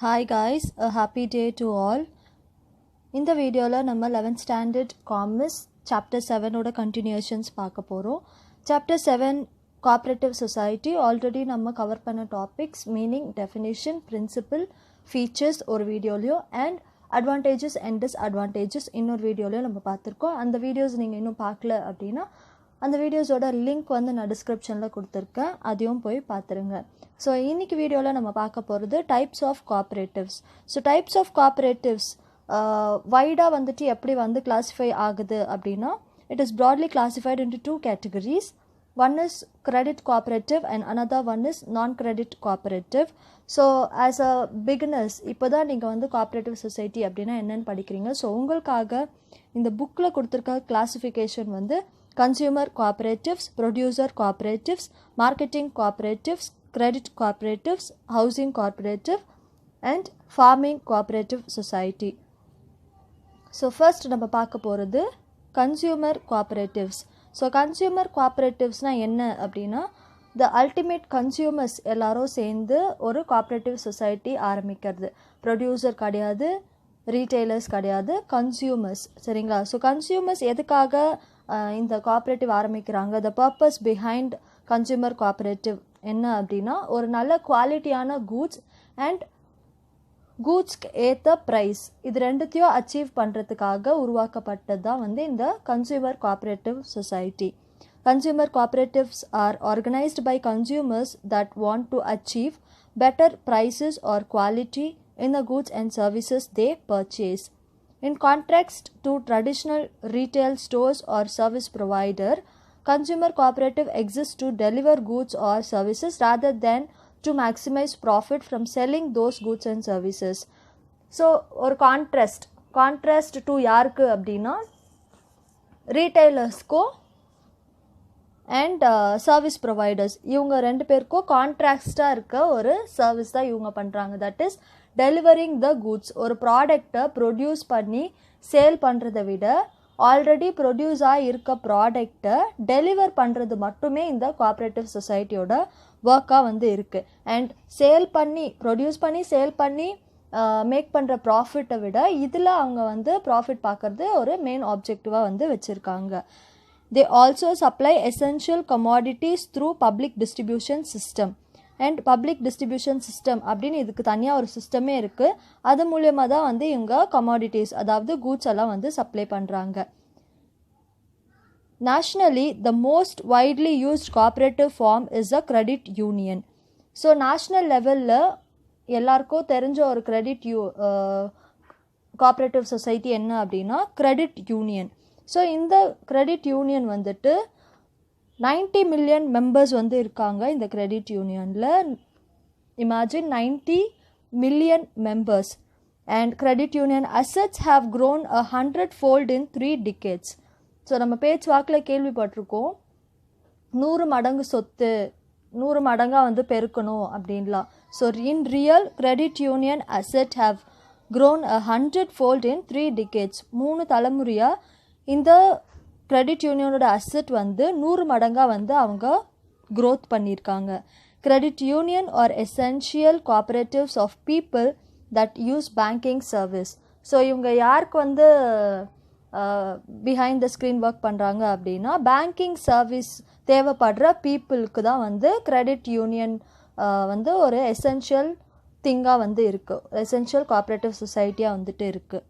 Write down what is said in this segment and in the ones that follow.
Hi guys, a happy day to all. இந்த வீடியோவில் நம்ம 11th ஸ்டாண்டர்ட் காமர்ஸ் சாப்டர் 7ஓட கண்டினியூஷன்ஸ் பார்க்க போகிறோம். சாப்டர் 7 கோஆப்ரேட்டிவ் சொசைட்டி ஆல்ரெடி நம்ம கவர் பண்ண topics meaning, definition, principle, features ஒரு வீடியோலையும் அண்ட் அட்வான்டேஜஸ் அண்ட் டிஸ்அட்வான்டேஜஸ் இன்னொரு வீடியோலையும் நம்ம பார்த்துருக்கோம். அந்த வீடியோஸ் நீங்கள் இன்னும் பார்க்கல அப்படின்னா அந்த வீடியோஸோட லிங்க் வந்து நான் டிஸ்கிரிப்ஷனில் கொடுத்துருக்கேன், அதையும் போய் பார்த்துருங்க. ஸோ இன்றைக்கி வீடியோவில் நம்ம பார்க்க போகிறது types of cooperatives. So types of cooperatives வைடாக வந்துட்டு எப்படி வந்து கிளாஸிஃபை ஆகுது அப்படின்னா, it is broadly classified into 2 categories. One is credit cooperative and another one is non-credit cooperative. So as a beginners இப்போ தான் நீங்கள் வந்து கோஆப்ரேட்டிவ் சொசைட்டி அப்படின்னா என்னென்னு படிக்கிறீங்க. ஸோ உங்களுக்காக இந்த புக்கில் கொடுத்துருக்க கிளாஸிஃபிகேஷன் வந்து consumer cooperatives, producer cooperatives, marketing cooperatives, credit cooperatives, housing cooperative and farming cooperative society. So first நம்ம பார்க்க போகிறது கன்சியூமர் கோஆப்ரேட்டிவ்ஸ். ஸோ கன்சியூமர் கோஆப்ரேட்டிவ்ஸ்னால் என்ன அப்படின்னா, த அல்டிமேட் கன்சியூமர்ஸ் எல்லாரும் சேர்ந்து ஒரு கோஆப்ரேட்டிவ் சொசைட்டி ஆரம்பிக்கிறது. ப்ரொடியூசர் கிடையாது, ரீட்டெய்லர்ஸ் கிடையாது, கன்சியூமர்ஸ். சரிங்களா? ஸோ கன்சியூமர்ஸ் எதுக்காக இந்த கோஆப்ரேட்டிவ் ஆரம்பிக்கிறாங்க, the purpose behind consumer cooperative என்ன அப்படின்னா, ஒரு நல்ல குவாலிட்டியான கூட்ஸ் அண்ட் கூட்ஸ்க்கு ஏற்ற ப்ரைஸ், இது ரெண்டுத்தையும் அச்சீவ் பண்ணுறதுக்காக உருவாக்கப்பட்டது தான் வந்து இந்த consumer cooperative society. Consumer cooperatives are organised by consumers that want to achieve better prices or quality in the goods and services they purchase. In contrast to traditional retail stores or service provider, consumer cooperative exists to deliver goods or services rather than to maximize profit from selling those goods and services. So ஒரு contrast to யாருக்கு அப்படின்னா, ரீட்டைலர்ஸ்க்கும் and service providers, இவங்க ரெண்டு பேருக்கும் கான்ட்ராக்டாக இருக்க ஒரு service தான் இவங்க பண்ணுறாங்க. That is delivering the goods. ஒரு ப்ராடக்டை ப்ரொடியூஸ் பண்ணி சேல் பண்ணுறதை விட ஆல்ரெடி ப்ரொடியூஸாக இருக்க ப்ராடக்டை டெலிவர் பண்ணுறது மட்டுமே இந்த கோஆப்ரேட்டிவ் சொசைட்டியோட ஒர்க்காக வந்து இருக்குது. அண்ட் ப்ரொடியூஸ் பண்ணி சேல் பண்ணி மேக் பண்ணுற ப்ராஃபிட்டை விட இதில் அவங்க வந்து ப்ராஃபிட் பார்க்குறது ஒரு மெயின் ஆப்ஜெக்டிவாக வந்து வச்சுருக்காங்க. They also supply essential commodities through public distribution system. And public distribution system அப்படின்னு இதுக்கு தனியாக ஒரு சிஸ்டமே இருக்குது. அது மூலயமா தான் வந்து இவங்க கமாடிட்டிஸ், அதாவது கூட்ஸ் எல்லாம் வந்து சப்ளை பண்ணுறாங்க. Nationally, the most widely used cooperative form is a credit union. So national லெவலில் எல்லாருக்கும் தெரிஞ்ச ஒரு கோஆப்ரேட்டிவ் சொசைட்டி என்ன அப்படின்னா கிரெடிட் யூனியன். ஸோ இந்த கிரெடிட் யூனியன் வந்துட்டு 90 million மெம்பர்ஸ் வந்து இருக்காங்க இந்த கிரெடிட் யூனியனில். Imagine 90 million members. And credit union assets have grown 100-fold in 3 decades. So நம்ம பேச்சுவாக்கில் கேள்விப்பட்டிருக்கோம், 100 மடங்கு சொத்து 100 மடங்காக வந்து பெருக்கணும் அப்படின்லாம். So in real credit union asset have grown 100-fold in 3 decades. 3 தலைமுறையாக இந்த கிரெடிட் யூனியனோட அசெட் வந்து 100 மடங்காக வந்து அவங்க க்ரோத் பண்ணியிருக்காங்க. Credit union are essential cooperatives of people that use banking service. So இவங்க யாருக்கு வந்து பிஹைண்ட் த ஸ்க்ரீன் ஒர்க் பண்ணுறாங்க அப்படின்னா, பேங்கிங் சர்வீஸ் தேவைப்படுற பீப்புளுக்கு தான் வந்து கிரெடிட் யூனியன் வந்து ஒரு எசென்ஷியல் திங்காக வந்து இருக்குது, எசென்ஷியல் கோஆப்ரேட்டிவ் சொசைட்டியாக வந்துட்டு இருக்குது.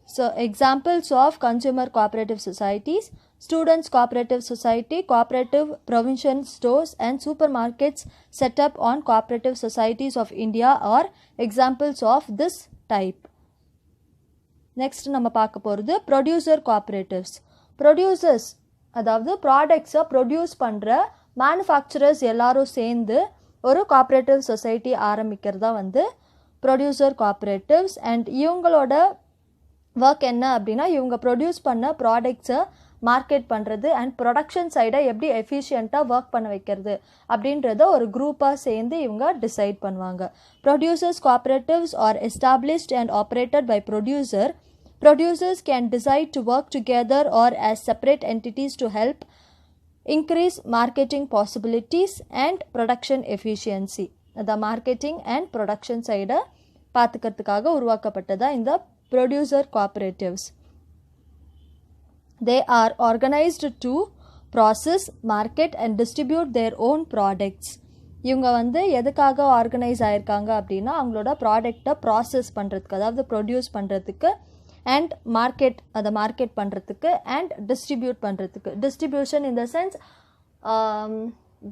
So examples of consumer cooperative societies: students cooperative society, cooperative provision stores and supermarkets set up on cooperative societies of India are examples of this type. Next நம்ம பார்க்க போகிறது producer cooperatives. Producers அதாவது ப்ராடக்ட்ஸை produce பண்ணுற manufacturers எல்லாரும் சேர்ந்து ஒரு cooperative society ஆரம்பிக்கிறதா வந்து ப்ரொடியூசர் கோஆப்ரேட்டிவ்ஸ். அண்ட் இவங்களோட ஒர்க் என்ன அப்படின்னா, இவங்க ப்ரொடியூஸ் பண்ண ப்ராடக்ட்ஸை மார்க்கெட் பண்ணுறது அண்ட் ப்ரொடக்ஷன் சைடை எப்படி எஃபிஷியண்ட்டாக ஒர்க் பண்ண வைக்கிறது அப்படின்றத ஒரு குரூப்பாக சேர்ந்து இவங்க டிசைட் பண்ணுவாங்க. Producers cooperatives are established and operated by producer. Producers can decide to work together or as separate entities to help increase marketing possibilities and production efficiency. the marketing and production சைடை பார்த்துக்கிறதுக்காக உருவாக்கப்பட்டதா இந்த producer cooperatives. They are organized to process, market and distribute their own products. இவங்க வந்து எதுக்காக organise ஆயிருக்காங்க அப்படின்னா அவங்களோட ப்ராடக்டை process பண்ணுறதுக்கு, அதாவது ப்ரொடியூஸ் பண்ணுறதுக்கு, அண்ட் அதை மார்க்கெட் பண்ணுறதுக்கு, அண்ட் டிஸ்ட்ரிபியூட் பண்ணுறதுக்கு. Distribution in the sense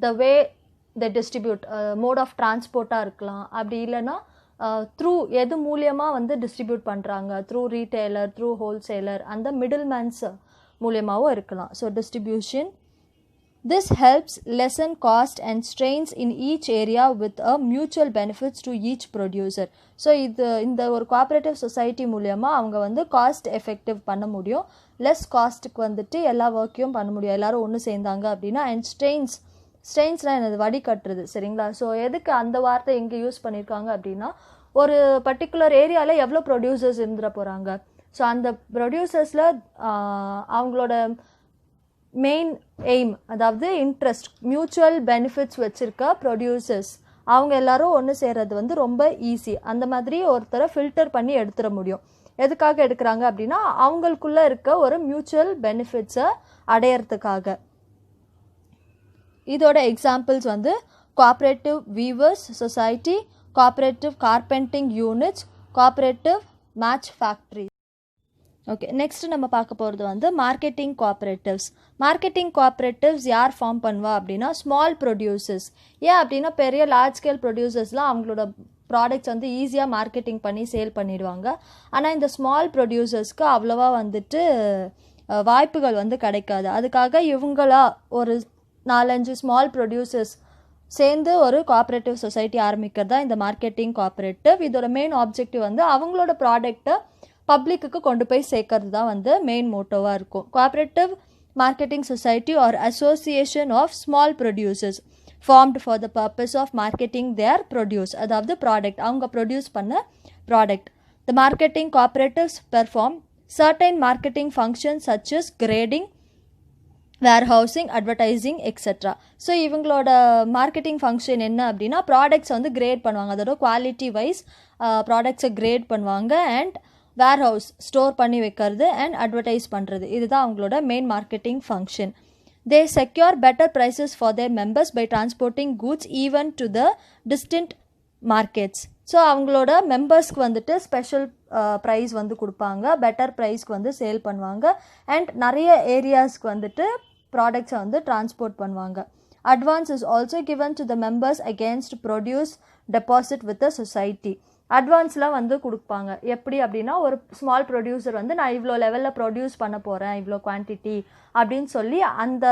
the way the distribute, mode of டிரான்ஸ்போர்ட்டாக இருக்கலாம், அப்படி இல்லைன்னா த்ரூ எது மூலியமாக வந்து டிஸ்ட்ரிபியூட் பண்ணுறாங்க, த்ரூ ரீட்டெய்லர், த்ரூ ஹோல்சேலர், அந்த மிடில் மேன்ஸ் மூலியமாகவும் இருக்கலாம். So distribution. This helps lessen cost and strains in each area with a mutual benefits to each producer. So இந்த ஒரு கோஆப்ரேட்டிவ் சொசைட்டி மூலியமாக அவங்க வந்து காஸ்ட் எஃபெக்டிவ் பண்ண முடியும், லெஸ் காஸ்ட்டுக்கு வந்துட்டு எல்லா ஒர்க்கையும் பண்ண முடியும் எல்லோரும் ஒன்று சேர்ந்தாங்க அப்படின்னா. அண்ட் ஸ்ட்ரெயின்ஸ்னால் என்னது, வடி கட்டுறது, சரிங்களா? ஸோ எதுக்கு அந்த வார்த்தை எங்கே யூஸ் பண்ணியிருக்காங்க அப்படின்னா ஒரு பர்டிகுலர் ஏரியாவில் எவ்வளோ ப்ரொடியூசர்ஸ் இருந்துட போகிறாங்க. ஸோ அந்த ப்ரொடியூசர்ஸில் அவங்களோட மெயின் எய்ம், அதாவது இன்ட்ரெஸ்ட், மியூச்சுவல் பெனிஃபிட்ஸ் வச்சுருக்க ப்ரொடியூசர்ஸ் அவங்க எல்லோரும் ஒன்று சேர்றது வந்து ரொம்ப ஈஸி. அந்த மாதிரி ஒருத்தரை ஃபில்டர் பண்ணி எடுத்துட முடியும். எதுக்காக எடுக்கிறாங்க அப்படின்னா அவங்களுக்குள்ளே இருக்க ஒரு மியூச்சுவல் பெனிஃபிட்ஸை அடையிறதுக்காக. இதோட எக்ஸாம்பிள்ஸ் வந்து cooperative weavers society, cooperative carpenting units, cooperative match factory. Okay, next நம்ம பார்க்க போகிறது வந்து மார்க்கெட்டிங் கோஆப்ரேட்டிவ்ஸ். மார்க்கெட்டிங் கோஆப்ரேட்டிவ்ஸ் யார் ஃபார்ம் பண்ணுவா அப்படின்னா ஸ்மால் ப்ரொடியூசர்ஸ். ஏன் அப்படின்னா பெரிய லார்ஜ் ஸ்கேல் ப்ரொடியூசர்ஸ்லாம் அவங்களோட ப்ராடக்ட்ஸ் வந்து ஈஸியாக மார்க்கெட்டிங் பண்ணி சேல் பண்ணிடுவாங்க. ஆனால் இந்த ஸ்மால் ப்ரொடியூசர்ஸ்க்கு அவ்வளோவா வந்துட்டு வாய்ப்புகள் வந்து கிடைக்காது. அதுக்காக இவங்களா ஒரு 4-5 ஸ்மால் ப்ரொடியூசர்ஸ் சேர்ந்து ஒரு கோஆப்ரேட்டிவ் சொசைட்டி ஆரம்பிக்கிறது தான் இந்த மார்க்கெட்டிங் கோஆப்ரேட்டிவ். இதோட மெயின் ஆப்ஜெக்டிவ் வந்து அவங்களோட ப்ராடக்டை பப்ளிக்கு கொண்டு போய் சேர்க்கறது தான் வந்து மெயின் மோட்டோவாக இருக்கும். Cooperative marketing society are association of small producers formed for the purpose of marketing their produce, அதாவது ப்ராடக்ட், அவங்க ப்ரொடியூஸ் பண்ண product. The marketing cooperatives perform certain marketing functions such as grading, warehousing, advertising etcetera. So இவங்களோட marketing function என்ன அப்படின்னா ப்ராடக்ட்ஸை வந்து grade பண்ணுவாங்க, அதோட குவாலிட்டி வைஸ் ப்ராடக்ட்ஸை கிரேட் பண்ணுவாங்க, அண்ட் வேர்ஹவுஸ் ஸ்டோர் பண்ணி வைக்கிறது, அண்ட் அட்வர்டைஸ் பண்ணுறது. இதுதான் அவங்களோட main marketing function. They secure better prices for their members by transporting goods even to the distant markets. So அவங்களோட மெம்பர்ஸ்க்கு வந்துட்டு ஸ்பெஷல் ப்ரைஸ் வந்து கொடுப்பாங்க, பெட்டர் ப்ரைஸ்க்கு வந்து சேல் பண்ணுவாங்க, அண்ட் நிறைய ஏரியாஸ்க்கு வந்துட்டு ப்ராடக்ட்ஸை வந்து டிரான்ஸ்போர்ட் பண்ணுவாங்க. Advance is also given to the members against produce deposit with the society. அட்வான்ஸ்லாம் வந்து கொடுப்பாங்க. எப்படி அப்படின்னா ஒரு ஸ்மால் ப்ரொடியூசர் வந்து நான் இவ்வளோ லெவலில் ப்ரொடியூஸ் பண்ண போகிறேன், இவ்வளோ குவான்டிட்டி அப்படின்னு சொல்லி அந்த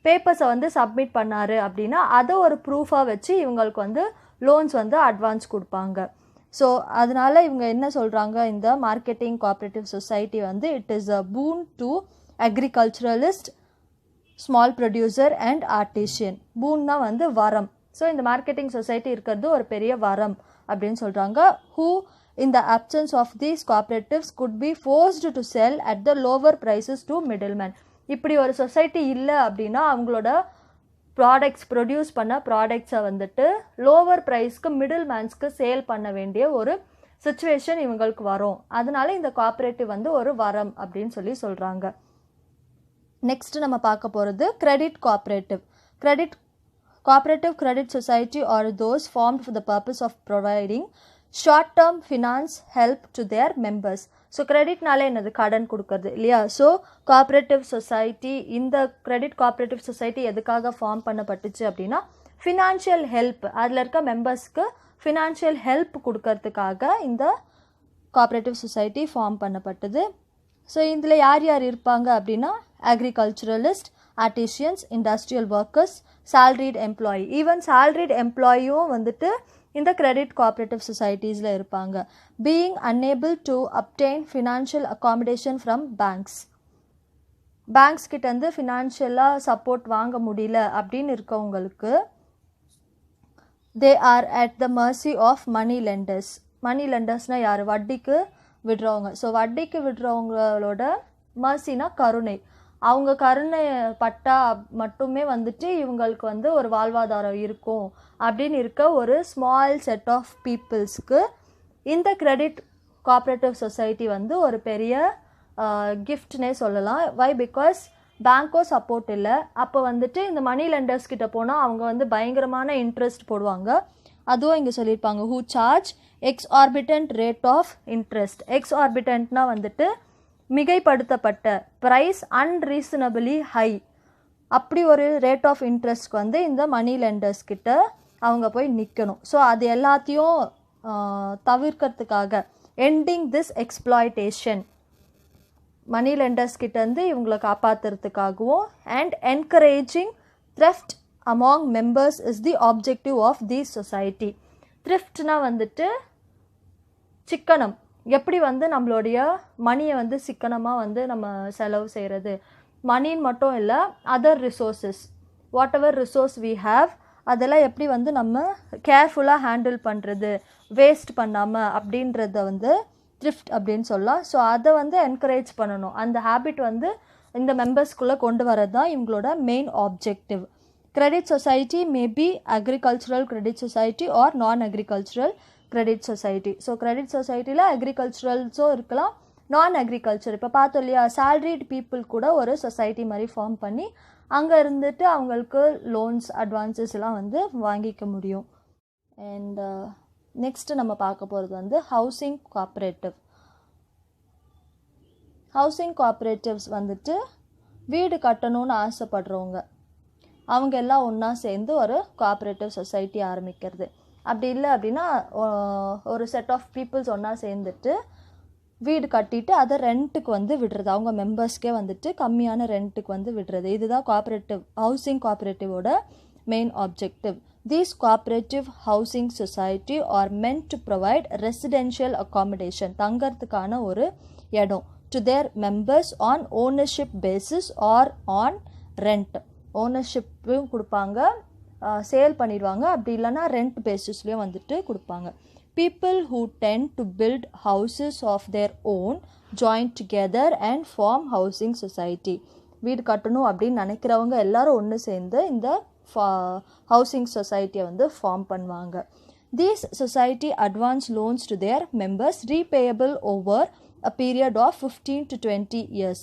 பேப்பர்ஸை வந்து சப்மிட் பண்ணார் அப்படின்னா அதை ஒரு ப்ரூஃபாக வச்சு இவங்களுக்கு வந்து லோன்ஸ் வந்து அட்வான்ஸ் கொடுப்பாங்க. ஸோ அதனால் இவங்க என்ன சொல்கிறாங்க, இந்த மார்க்கெட்டிங் கோஆப்ரேட்டிவ் சொசைட்டி வந்து it is a boon to agriculturalist, small producer and artisan. பூன்னா வந்து வரம். ஸோ இந்த மார்க்கெட்டிங் சொசைட்டி இருக்கிறது ஒரு பெரிய வரம் அப்படின்னு சொல்கிறாங்க. Who in the absence of these cooperatives could be forced to sell at the lower prices to middleman. இப்படி ஒரு சொசைட்டி இல்லை அப்படின்னா அவங்களோட ப்ராடக்ட்ஸ் ப்ரொடியூஸ் பண்ண ப்ராடக்ட்ஸை வந்துட்டு லோவர் ப்ரைஸ்க்கு மிடில் மேன்ஸ்க்கு சேல் பண்ண வேண்டிய ஒரு சிச்சுவேஷன் இவங்களுக்கு வரும். அதனால இந்த கோஆப்ரேட்டிவ் வந்து ஒரு வரம் அப்படின்னு சொல்லி சொல்கிறாங்க. நெக்ஸ்ட் நம்ம பார்க்க போகிறது credit cooperative. Cooperative credit society are those formed for the purpose of providing short-term finance help to their members. So கிரெடிட்னாலே என்னது, கடன் கொடுக்கறது இல்லையா? ஸோ கோஆப்ரேட்டிவ் சொசைட்டி, இந்த கிரெடிட் கோஆப்ரேட்டிவ் சொசைட்டி எதுக்காக ஃபார்ம் பண்ணப்பட்டுச்சு அப்படின்னா ஃபினான்ஷியல் ஹெல்ப், அதில் இருக்க மெம்பர்ஸ்க்கு ஃபினான்ஷியல் ஹெல்ப் கொடுக்கறதுக்காக இந்த கோஆப்ரேட்டிவ் சொசைட்டி ஃபார்ம் பண்ணப்பட்டது. ஸோ இதில் யார் யார் இருப்பாங்க அப்படின்னா agriculturalist, artisans, industrial workers, salaried employee. Even salaried employeeயும் வந்துட்டு இந்த கிரெடிட் கோஆப்ரேட்டிவ் சொசைட்டிஸில் இருப்பாங்க. Being unable to obtain financial accommodation from banks, banks கிட்டேருந்து ஃபினான்ஷியலாக சப்போர்ட் வாங்க முடியல அப்படின்னு இருக்கவங்களுக்கு they are at the mercy of money lenders. Money லெண்டர்ஸ்னால் யார்? வட்டிக்கு விடுறவங்க. ஸோ வட்டிக்கு விடுறவங்களோட மர்சினா கருணை, அவங்க கருணை பட்டா மட்டுமே வந்துட்டு இவங்களுக்கு வந்து ஒரு வாழ்வாதாரம் இருக்கும் அப்படின்னு இருக்க ஒரு ஸ்மால் செட் ஆஃப் பீப்புள்ஸ்க்கு இந்த கிரெடிட் கோஆப்ரேட்டிவ் சொசைட்டி வந்து ஒரு பெரிய கிஃப்ட்னே சொல்லலாம். வை? பிகாஸ் பேங்க்கோ சப்போர்ட் இல்லை. அப்போ வந்துட்டு இந்த மணி லெண்டர்ஸ் கிட்ட போனால் அவங்க வந்து பயங்கரமான இன்ட்ரெஸ்ட் போடுவாங்க. அதுவும் இங்கே சொல்லியிருப்பாங்க, who charge exorbitant rate of interest. எக்ஸ்ஆர்பிட்டன்ட்னா வந்துட்டு மிகைப்படுத்தப்பட்ட, ப்ரைஸ் அன்ரீசனபிளி ஹை, அப்படி ஒரு ரேட் ஆஃப் இன்ட்ரெஸ்ட்க்கு வந்து இந்த மணி லெண்டர்ஸ் கிட்ட அவங்க போய் நிற்கணும். ஸோ அது எல்லாத்தையும் தவிர்க்கிறதுக்காக ending this exploitation, money lenders கிட்டேருந்து இவங்களை காப்பாற்றுறதுக்காகவும் and encouraging thrift among members is the objective of the society. த்ரிஃப்ட்னா வந்துட்டு சிக்கனம், எப்படி வந்து நம்மளுடைய மணியை வந்து சிக்கனமாக வந்து நம்ம செலவு செய்கிறது. மணின்னு மட்டும் இல்லை, other resources, whatever resource we have, அதெல்லாம் எப்படி வந்து நம்ம கேர்ஃபுல்லாக ஹேண்டில் பண்ணுறது, வேஸ்ட் பண்ணாமல் அப்படின்றத வந்து த்ரிஃப்ட் அப்படின்னு சொல்லலாம். ஸோ அதை வந்து என்கரேஜ் பண்ணணும். அந்த ஹேபிட் வந்து இந்த மெம்பர்ஸ்குள்ளே கொண்டு வரது தான் இவங்களோட main objective. Credit society may be agricultural credit society or non agricultural credit society. So credit சொசைட்டியில் அக்ரிகல்ச்சுரல்ஸும் இருக்கலாம், நான் அக்ரிகல்ச்சர். இப்போ பார்த்தோம் இல்லையா, சேலரிட் பீப்புள் கூட ஒரு சொசைட்டி மாதிரி ஃபார்ம் பண்ணி அங்கே இருந்துட்டு அவங்களுக்கு லோன்ஸ் அட்வான்சஸ் எல்லாம் வந்து வாங்கிக்க முடியும். அண்ட் நெக்ஸ்ட்டு நம்ம பார்க்க போகிறது வந்து ஹவுசிங் கோஆப்ரேட்டிவ். ஹவுசிங் கோஆப்ரேட்டிவ்ஸ் வந்துட்டு வீடு கட்டணும்னு ஆசைப்படுறவங்க அவங்க எல்லாம் ஒன்றா சேர்ந்து ஒரு கோஆப்ரேட்டிவ் சொசைட்டி ஆரம்பிக்கிறது. அப்படி இல்லை அப்படின்னா ஒரு செட் ஆஃப் பீப்புள்ஸ் ஒன்றா சேர்ந்துட்டு வீடு கட்டிட்டு அதை ரெண்ட்டுக்கு வந்து விடுறது, அவங்க மெம்பர்ஸ்க்கே வந்துட்டு கம்மியான ரெண்ட்டுக்கு வந்து விடுறது. இதுதான் கோஆப்ரேட்டிவ் ஹவுசிங் கோஆப்ரேட்டிவோட main objective. These cooperative housing society are meant to provide residential accommodation, தங்கறதுக்கான ஒரு இடம், to their members on ownership basis or on rent. ஓனர்ஷிப்பும் கொடுப்பாங்க, சேல் பண்ணிடுவாங்க, அப்படி இல்லைன்னா ரெண்ட் பேசிஸ்லேயும் வந்துட்டு கொடுப்பாங்க. People who tend to build houses of their own join together and form housing society. வீடு கட்டணும் அப்படின்னு நினைக்கிறவங்க எல்லாரும் ஒன்று சேர்ந்து இந்த ஹவுசிங் சொசைட்டியை வந்து ஃபார்ம் பண்ணுவாங்க. These society advance loans to their members repayable over a period of 15 to 20 years.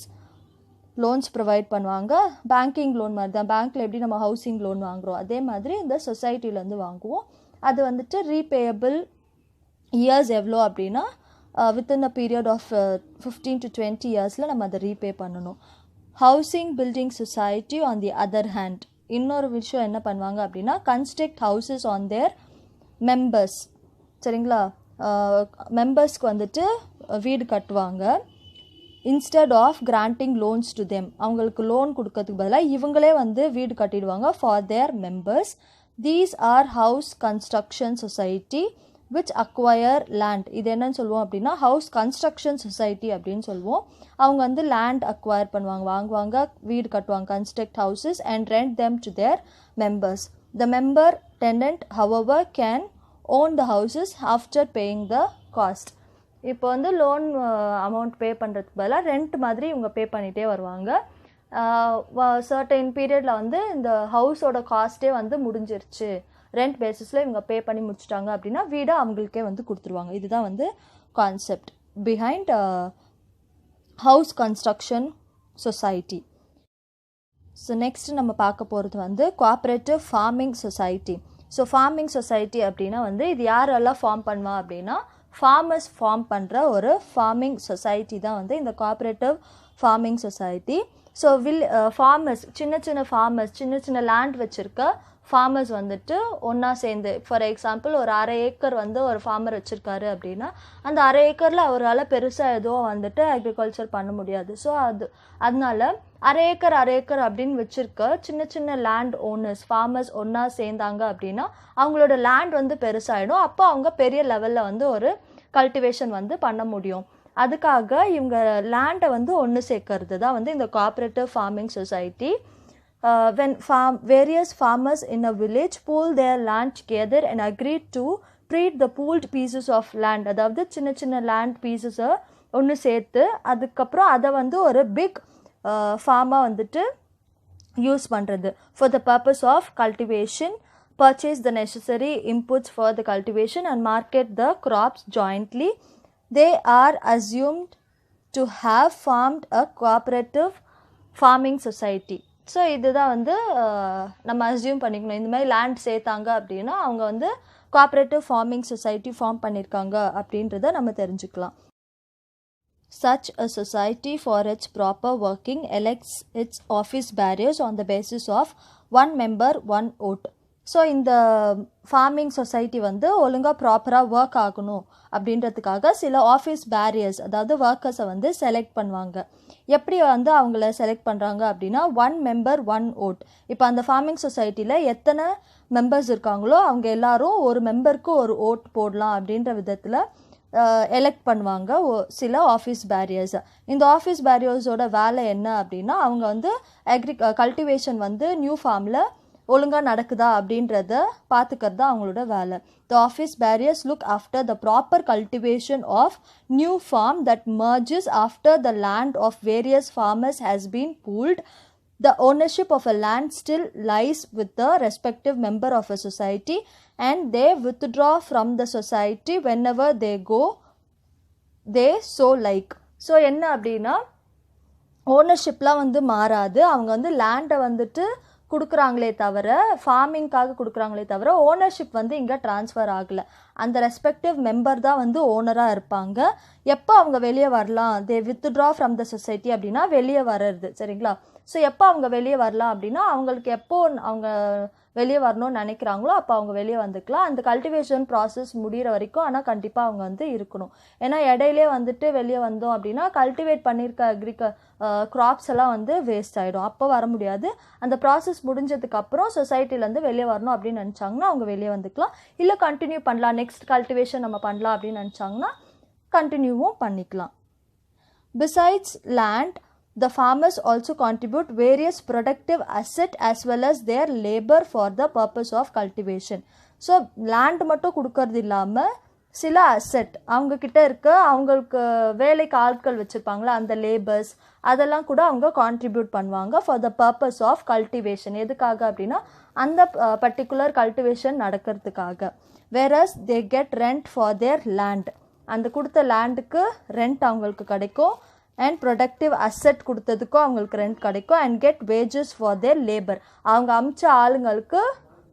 Loans provide பண்ணுவாங்க. பேங்கிங் லோன் மாதிரி தான், பேங்க்கில் எப்படி நம்ம ஹவுசிங் லோன் வாங்குகிறோம் அதே மாதிரி இந்த சொசைட்டிலேருந்து வாங்குவோம். அது வந்துட்டு ரீபேயபிள் இயர்ஸ் எவ்வளோ அப்படின்னா within a period of 15 to 20 இயர்ஸில் நம்ம அதை ரீபே பண்ணணும். Housing building society on the other hand, இன்னொரு விஷயம் என்ன பண்ணுவாங்க அப்படின்னா construct houses on their members. சரிங்களா, மெம்பர்ஸ்க்கு வந்துட்டு வீடு கட்டுவாங்க. Instead of granting loans to them, அவங்களுக்கு லோன் கொடுக்கறதுக்கு பதிலாக இவங்களே வந்து வீடு கட்டிடுவாங்க for their members. These are house construction society which acquire land. இது என்னன்னு சொல்லுவோம் அப்படின்னா ஹவுஸ் கன்ஸ்ட்ரக்ஷன் சொசைட்டி அப்படின்னு சொல்லுவோம். அவங்க வந்து லேண்ட் அக்வயர் பண்ணுவாங்க, வாங்குவாங்க, வீடு கட்டுவாங்க, construct houses and rent them to their members. The member tenant however can own the houses after paying the cost. இப்போ வந்து லோன் அமௌண்ட் பே பண்ணுறதுக்கு பதிலாக ரெண்ட் மாதிரி இவங்க பே பண்ணிகிட்டே வருவாங்க. சர்டைன் பீரியடில் வந்து இந்த ஹவுஸோட காஸ்ட்டே வந்து முடிஞ்சிருச்சு, ரெண்ட் பேசிஸில் இவங்க பே பண்ணி முடிச்சிட்டாங்க அப்படின்னா வீடை அவங்களுக்கே வந்து கொடுத்துருவாங்க. இதுதான் வந்து concept behind house construction society. So next நம்ம பார்க்க போகிறது வந்து cooperative farming society. So farming society அப்படின்னா வந்து இது யாரெல்லாம் ஃபார்ம் பண்ணுவா அப்படின்னா ஃபார்மர்ஸ் ஃபார்ம் பண்ணுற ஒரு ஃபார்மிங் சொசைட்டி தான் வந்து இந்த cooperative farming society. So farmers, சின்ன சின்ன லேண்ட் வச்சுருக்க ஃபார்மர்ஸ் வந்துட்டு ஒன்றா சேர்ந்து, ஃபார் எக்ஸாம்பிள் ஒரு 1/2 ஏக்கர் வந்து ஒரு ஃபார்மர் வச்சுருக்காரு அப்படின்னா அந்த 1/2 ஏக்கரில் அவரால் பெருசாக எதுவும் வந்துட்டு அக்ரிகல்ச்சர் பண்ண முடியாது. ஸோ அதனால 1/2 ஏக்கர் அப்படின்னு வச்சுருக்க சின்ன லேண்ட் ஓனர்ஸ் ஃபார்மர்ஸ் ஒன்றா சேர்ந்தாங்க அப்படின்னா அவங்களோட லேண்ட் வந்து பெருசாகிடும். அப்போ அவங்க பெரிய லெவலில் வந்து ஒரு கல்டிவேஷன் வந்து பண்ண முடியும். அதுக்காக இவங்க லேண்டை வந்து ஒன்று சேர்க்கறது தான் வந்து இந்த cooperative farming society. When various farmers in a village pool their land together and agreed to treat the pooled pieces of land, அதாவது சின்ன லேண்ட் பீசஸை ஒன்று சேர்த்து அதுக்கப்புறம் அதை வந்து ஒரு பிக் ஃபார்மாக வந்துட்டு யூஸ் பண்ணுறது. For the purpose of cultivation, purchase the necessary inputs for the cultivation and market the crops jointly. They are assumed to have formed a cooperative farming society. So இதுதான் வந்து நம்ம அஸ்யூம் பண்ணிக்கணும். இந்த மாதிரி land சேர்த்தாங்க அப்படின்னா அவங்க வந்து கோஆப்ரேட்டிவ் ஃபார்மிங் சொசைட்டி ஃபார்ம் பண்ணியிருக்காங்க அப்படின்றத நம்ம தெரிஞ்சுக்கலாம். Such a society for its proper working elects its office bearers on the basis of one member, one vote. So இந்த ஃபார்மிங் சொசைட்டி வந்து ஒழுங்காக ப்ராப்பராக ஒர்க் ஆகணும் அப்படின்றதுக்காக சில ஆஃபீஸ் பேரியர்ஸ், அதாவது ஒர்க்கர்ஸை வந்து செலக்ட் பண்ணுவாங்க. எப்படி வந்து அவங்கள செலக்ட் பண்ணுறாங்க அப்படின்னா, ஒன் மெம்பர் ஒன் ஓட். இப்போ அந்த ஃபார்மிங் சொசைட்டியில் எத்தனை மெம்பர்ஸ் இருக்காங்களோ அவங்க எல்லாரும் ஒரு மெம்பருக்கு ஒரு ஓட் போடலாம் அப்படின்ற விதத்தில் எலெக்ட் பண்ணுவாங்க சில ஆஃபீஸ் பேரியர்ஸை. இந்த ஆஃபீஸ் பேரியர்ஸோட வேலை என்ன அப்படின்னா, அவங்க வந்து கல்டிவேஷன் வந்து நியூ ஃபார்மில் ஒழுங்காக நடக்குதா அப்படின்றத பார்த்துக்கிறது தான் அவங்களோட வேலை. The office bearers look after the proper cultivation of new farm that merges after the land of various farmers has been pooled. The ownership of a land still lies with the respective member of a society and they withdraw from the society whenever they go they so like. So என்ன அப்படின்னா, ஓனர்ஷிப்லாம் வந்து மாறாது. அவங்க வந்து லேண்டை வந்துட்டு கொடுக்குறாங்களே தவிர, ஃபார்மிங்காக கொடுக்குறாங்களே தவிர ஓனர்ஷிப் வந்து இங்கே ட்ரான்ஸ்ஃபர் ஆகலை. அந்த ரெஸ்பெக்டிவ் மெம்பர் தான் வந்து ஓனராக இருப்பாங்க. எப்போ அவங்க வெளியே வரலாம், தே வித்ட்ரா ஃப்ரம் த சொசைட்டி அப்படின்னா வெளியே வர்றது, சரிங்களா? ஸோ எப்போ அவங்க வெளியே வரலாம் அப்படின்னா, அவங்களுக்கு எப்போ அவங்க வெளியே வரணும்னு நினைக்கிறாங்களோ அப்போ அவங்க வெளியே வந்துக்கலாம். அந்த கல்டிவேஷன் ப்ராசஸ் முடிகிற வரைக்கும் ஆனால் கண்டிப்பாக அவங்க வந்து இருக்கணும். ஏன்னா இடையிலே வந்துட்டு வெளியே வந்தோம் அப்படின்னா கல்டிவேட் பண்ணியிருக்க க்ராப்ஸ் எல்லாம் வந்து வேஸ்ட் ஆகிடும். அப்போ வர முடியாது. அந்த ப்ராசஸ் முடிஞ்சதுக்கப்புறம் சொசைட்டிலேருந்து வெளியே வரணும் அப்படின்னு நினச்சாங்கன்னா அவங்க வெளியே வந்துக்கலாம். இல்லை கண்டினியூ பண்ணலாம், நெக்ஸ்ட் கல்டிவேஷன் நம்ம பண்ணலாம் அப்படின்னு நினச்சாங்கன்னா கண்டினியூவும் பண்ணிக்கலாம். Besides land, the farmers also contribute various productive assets as well as their labor for the purpose of cultivation. So land மட்டும் கொடுக்கறது இல்லாமல் சில அசெட் அவங்கக்கிட்ட இருக்க, அவங்களுக்கு வேலைக்கு ஆட்கள் வச்சுருப்பாங்களா அந்த லேபர்ஸ், அதெல்லாம் கூட அவங்க கான்ட்ரிபியூட் பண்ணுவாங்க for the purpose of cultivation. எதுக்காக அப்படின்னா அந்த பர்டிகுலர் கல்டிவேஷன் நடக்கிறதுக்காக. whereas they get rent for their land, அந்த கொடுத்த லேண்டுக்கு ரெண்ட் அவங்களுக்கு கிடைக்கும். அண்ட் ப்ரொடக்டிவ் அசெட் கொடுத்ததுக்கும் அவங்களுக்கு ரெண்ட் கிடைக்கும். And get wages for their labour, அவங்க அமிச்ச ஆளுங்களுக்கு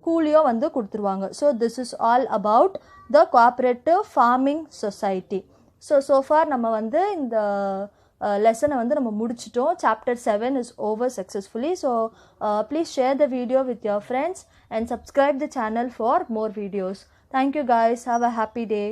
கூலியோ வந்து கொடுத்துருவாங்க. So this is all about the cooperative farming society. So for நம்ம வந்து இந்த லெசனை வந்து நம்ம முடிச்சிட்டோம். Chapter 7 is over successfully. So please share the video with your friends and subscribe the channel for more videos. Thank you guys, have a happy day.